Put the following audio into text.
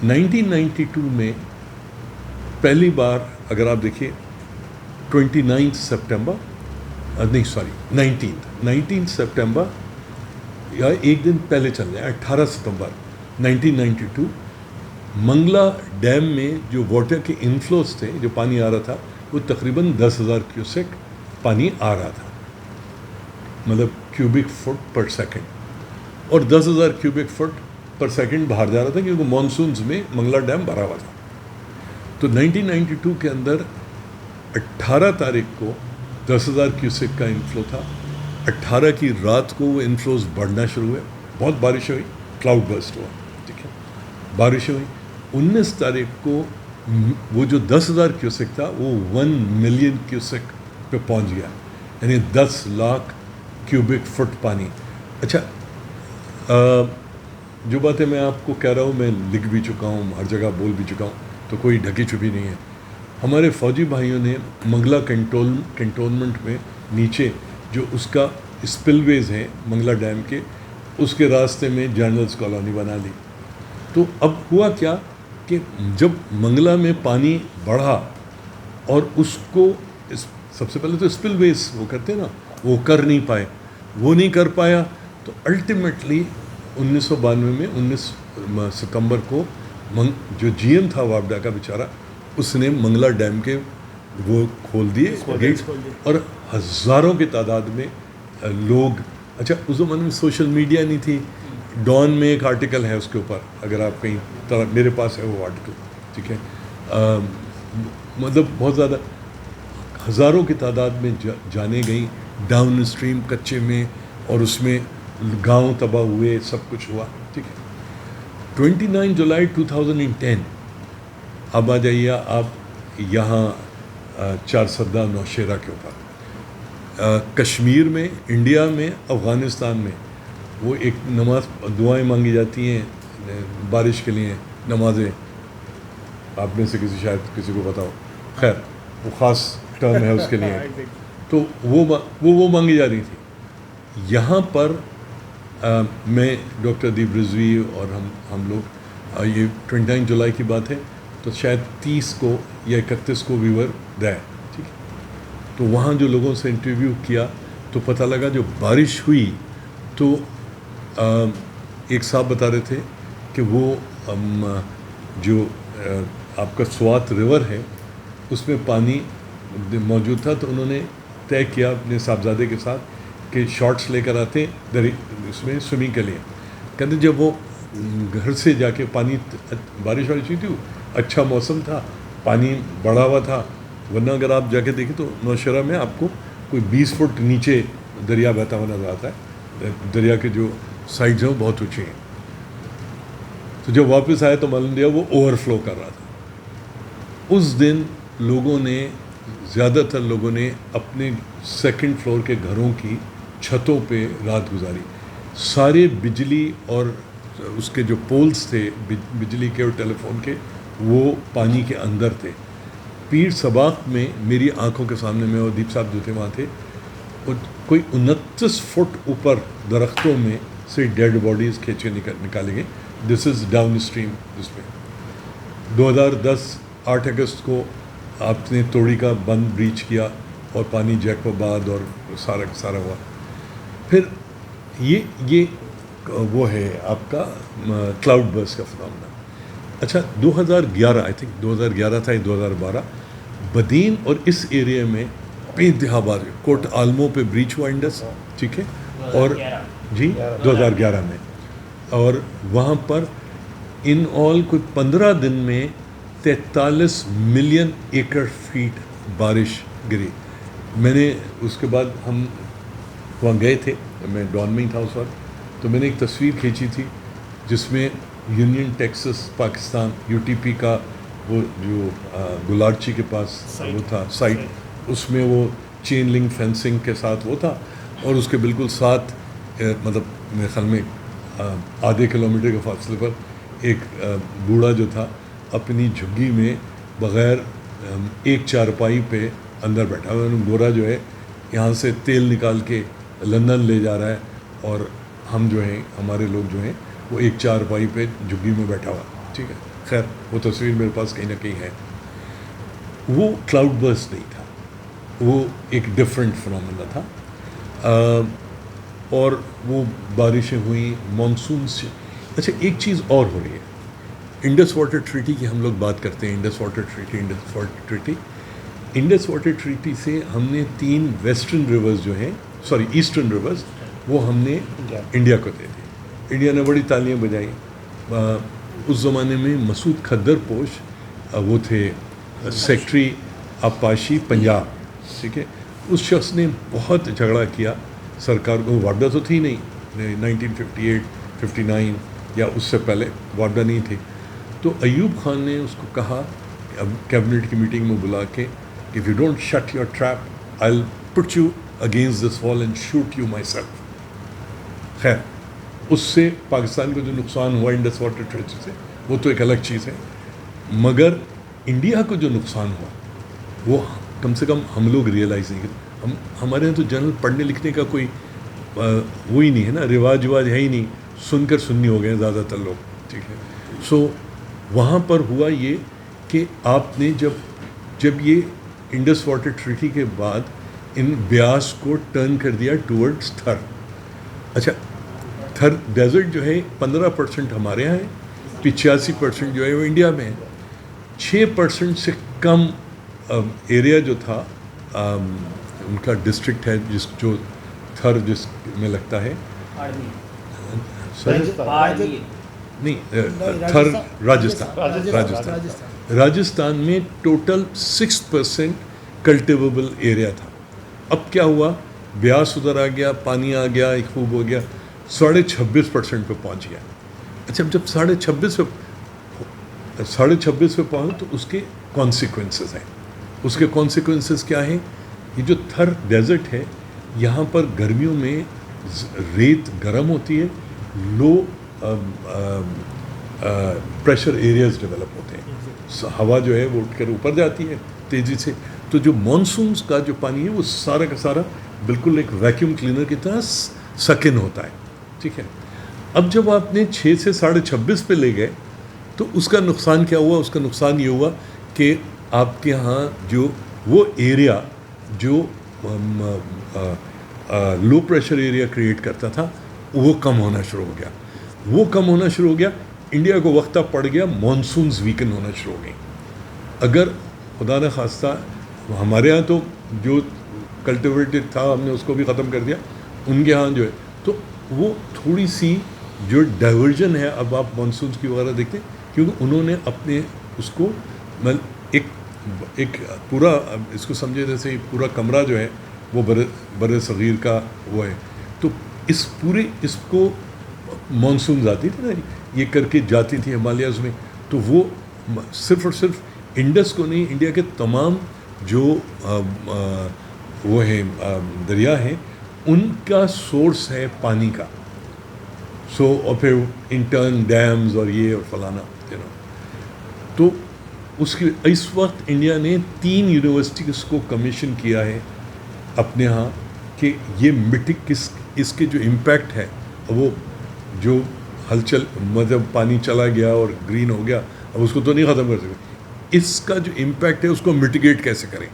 1992 میں پہلی بار اگر آپ دیکھیے 29 سپٹمبر نہیں سوری 19 سپٹمبر یا ایک دن پہلے چل جائیں 18 ستمبر 1992 منگلا ڈیم میں جو واٹر کے انفلوز تھے جو پانی آ رہا تھا وہ تقریباً 10,000 کیوسیک پانی آ رہا تھا، مطلب کیوبک فٹ پر سیکنڈ، اور 10,000 کیوبک فٹ پر سیکنڈ باہر جا رہا تھا کیونکہ مانسونز میں منگلا ڈیم بھرا ہوا تھا۔ تو 1992 کے اندر 18 تاریخ کو 10,000 کیوسیک کا انفلو تھا، 18 کی رات کو وہ انفلوز بڑھنا شروع ہوئے، بہت بارش ہوئی، کلاؤڈ برسٹ ہوا، ٹھیک ہے، بارش ہوئی۔ 19 تاریخ کو وہ جو 10,000 کیوسیک تھا وہ 1 ملین کیوسیک پہ پہنچ گیا، یعنی 10 لاکھ کیوبک فٹ پانی۔ اچھا جو باتیں میں آپ کو کہہ رہا ہوں میں لکھ بھی چکا ہوں، ہر جگہ بول بھی چکا ہوں، تو کوئی ڈھکی چھپی نہیں ہے۔ ہمارے فوجی بھائیوں نے منگلا کنٹونمنٹ میں نیچے جو اس کا اسپل ویز ہیں منگلا ڈیم کے، اس کے راستے میں جنرلز کالونی بنا لی۔ تو اب ہوا کیا کہ جب منگلا میں پانی بڑھا اور اس کو سب سے پہلے تو اسپل ویز وہ کرتے ہیں نا، وہ کر نہیں پائے، وہ نہیں کر پایا، تو الٹیمیٹلی 1992 میں 19 ستمبر کو جو جی ایم تھا وابڈا کا بیچارہ، اس نے منگلا ڈیم کے وہ کھول دیے گیٹ، اور ہزاروں کی تعداد میں لوگ، اچھا اس زمانے میں سوشل میڈیا نہیں تھی، ڈان میں ایک آرٹیکل ہے اس کے اوپر، اگر آپ کہیں میرے پاس ہے وہ آرٹیکل، ٹھیک ہے، مطلب بہت زیادہ ہزاروں کی تعداد میں جانے گئیں ڈاؤن اسٹریم کچے میں، اور اس میں گاؤں تباہ ہوئے، سب کچھ ہوا، ٹھیک ہے۔ 29 جولائی 2010 اب آ جائیے آپ یہاں چار سدہ نوشیرہ کے اوپر، کشمیر میں، انڈیا میں، افغانستان میں وہ ایک نماز دعائیں مانگی جاتی ہیں بارش کے لیے، نمازیں، آپ میں سے شاید کسی کو پتا ہو، خیر وہ خاص ٹرم ہے اس کے لیے، تو وہ مانگی جا رہی تھی۔ یہاں پر میں ڈاکٹر دیپ رضوی اور ہم لوگ، یہ 29 جولائی کی بات ہے، تو شاید 30 کو یا 31 کو وی ور دیر، ٹھیک ہے، تو وہاں جو لوگوں سے انٹرویو کیا تو پتہ لگا جو بارش ہوئی تو ایک صاحب بتا رہے تھے کہ وہ جو آپ کا سوات ریور ہے اس میں پانی موجود تھا، تو انہوں نے طے کیا اپنے صاحبزادے کے ساتھ کہ شارٹس لے کر آتے اس میں سوئمنگ کے لیے، کہتے جب وہ گھر سے جا کے پانی، بارش ہوئی تھی، اچھا موسم تھا، پانی بڑھا ہوا تھا، ورنہ اگر آپ جا کے دیکھیں تو نوشہرہ میں آپ کو کوئی 20 فٹ نیچے دریا بہتا ہوا نظر آتا ہے، دریا کے جو سائڈز ہیں وہ بہت اونچی ہیں۔ تو جب واپس آئے تو معلوم دیا وہ اوور فلو کر رہا تھا۔ اس دن لوگوں نے، زیادہ تر لوگوں نے اپنے سیکنڈ فلور کے گھروں کی چھتوں پہ رات گزاری، سارے بجلی اور اس کے جو پولز تھے بجلی کے اور ٹیلی فون کے وہ پانی کے اندر تھے۔ پیر سباق میں میری آنکھوں کے سامنے، میں اور دیپ صاحب جو تھے وہاں تھے، کوئی 29 فٹ اوپر درختوں میں سے ڈیڈ باڈیز کھینچے نکالے گئے۔ دس از ڈاؤن اسٹریم۔ جس میں 2010 8 اگست کو آپ نے توڑی کا بند بریچ کیا اور پانی جیکوباد اور سارا ہوا۔ پھر یہ وہ ہے آپ کا کلاؤڈ برسٹ کا فنامنا۔ اچھا 2011 آئی تھنک 2011 تھا یا 2012، بدین اور اس ایریا میں بے انتہا بارش، کوٹ عالموں پہ بریچ ہوا انڈس، ٹھیک ہے، اور جی 2011 میں، اور وہاں پر ان آل کوئی 15 دن میں 43 ملین ایکڑ فیٹ بارش گری۔ میں نے اس کے بعد ہم وہاں گئے تھے، میں ڈان میں ہی تھا اس وقت، تو میں نے ایک تصویر کھینچی تھی جس میں union taxes Pakistan U T P کا وہ جو گلارچی کے پاس وہ تھا سائٹ، اس میں وہ چین لنک فینسنگ کے ساتھ وہ تھا، اور اس کے بالکل ساتھ مطلب میرے خیال میں آدھے کلومیٹر کے فاصلے پر ایک بوڑھا جو تھا اپنی جھگی میں بغیر ایک چارپائی پہ اندر بیٹھا ہوا، گورا جو ہے یہاں سے تیل نکال کے لندن لے جا رہا ہے، اور ہم جو ہیں ہمارے لوگ جو ہیں وہ ایک چارپائی پہ جھگی میں بیٹھا ہوا، ٹھیک ہے۔ خیر وہ تصویر میرے پاس کہیں نہ کہیں ہے. وہ کلاؤڈ برسٹ نہیں تھا, وہ ایک ڈفرینٹ فنومینا تھا. اور وہ بارشیں ہوئیں مانسون سے. اچھا ایک چیز اور ہو رہی ہے, انڈس واٹر ٹریٹی کی ہم لوگ بات کرتے ہیں, انڈس واٹر ٹریٹی سے ہم نے 3 ویسٹرن ریورز جو ہیں, سوری ایسٹرن ریورز, وہ ہم نے انڈیا کو دے دی. انڈیا نے بڑی تالیاں بجائیں. اس زمانے میں مسعود کھدر پوش وہ تھے سیکٹری آبپاشی پنجاب, ٹھیک ہے. اس شخص نے بہت جھگڑا کیا سرکار کو. واردہ تو تھی نہیں 1958 59 یا اس سے پہلے واردہ نہیں تھی. تو ایوب خان نے اس کو کہا اب کیبنٹ کی میٹنگ میں بلا کے کہ if you don't shut your trap I'll put you against this wall and shoot you myself. خیر اس سے پاکستان کو جو نقصان ہوا انڈس واٹر ٹریٹی سے وہ تو ایک الگ چیز ہے, مگر انڈیا کو جو نقصان ہوا وہ کم سے کم ہم لوگ ریئلائز نہیں کرتے. ہمارے یہاں تو جنرل پڑھنے لکھنے کا کوئی وہی نہیں ہے نا, رواج ہے ہی نہیں, سن کر سننی ہو گئے زیادہ تر لوگ, ٹھیک ہے. سو وہاں پر ہوا یہ کہ آپ نے جب یہ انڈس واٹر ٹریٹی کے بعد ان بیاس کو ٹرن کر دیا ٹورڈز تھر. اچھا تھر ڈیزرٹ جو ہے 15% ہمارے یہاں ہے, 85% جو ہے وہ انڈیا میں ہے. 6% سے کم ایریا جو تھا ان کا ڈسٹرکٹ ہے جو تھر جس میں لگتا ہے نہیں تھر راجستھان میں ٹوٹل 6% کلٹیویبل ایریا تھا. اب کیا ہوا, بیاس ادھر آ گیا, پانی آ گیا, خوب ہو گیا, 26.5% پہ پہنچ گیا. اچھا جب 26.5 پہ پہنچ تو اس کے کانسیکوینسز ہیں. اس کے کانسیکوینسز کیا ہیں؟ یہ جو تھر ڈیزرٹ ہے یہاں پر گرمیوں میں ریت گرم ہوتی ہے, لو پریشر ایریاز ڈیولپ ہوتے ہیں, ہوا جو ہے وہ اٹھ کر اوپر جاتی ہے تیزی سے. تو جو مانسونز کا جو پانی ہے وہ سارا کا سارا بالکل ایک ویکیوم کلینر کی طرح سکن ہوتا ہے, ٹھیک ہے. اب جب آپ نے 6 سے 26.5 پہ لے گئے تو اس کا نقصان کیا ہوا؟ اس کا نقصان یہ ہوا کہ آپ کے ہاں جو وہ ایریا جو لو پریشر ایریا کریٹ کرتا تھا وہ کم ہونا شروع ہو گیا. انڈیا کو وقتہ پڑ گیا, مانسونز ویکن ہونا شروع ہو گئیں. اگر خدا نہ خواستہ ہمارے ہاں تو جو کلٹیویٹڈ تھا ہم نے اس کو بھی ختم کر دیا, ان کے ہاں جو ہے تو وہ تھوڑی سی جو ڈائیورژن ہے اب آپ مانسونز کی وغیرہ دیکھتے ہیں, کیونکہ انہوں نے اپنے اس کو ایک پورا اس کو سمجھے جیسے پورا کمرہ جو ہے وہ بر صغیر کا وہ ہے, تو اس کو مانسونز آتی تھی نا, یہ کر کے جاتی تھی ہمالیاز میں, تو وہ صرف اور صرف انڈس کو نہیں, انڈیا کے تمام جو وہ ہیں دریا ہیں ان کا سورس ہے پانی کا. سو اور پھر انٹرن ڈیمز اور یہ اور فلانا تو اس وقت انڈیا نے 3 یونیورسٹیز کو کمیشن کیا ہے اپنے ہاں کہ یہ مٹی اس کے جو امپیکٹ ہے وہ جو ہلچل مطلب پانی چلا گیا اور گرین ہو گیا, اب اس کو تو نہیں ختم کر سکتے, اس کا جو امپیکٹ ہے اس کو میٹیگیٹ کیسے کریں.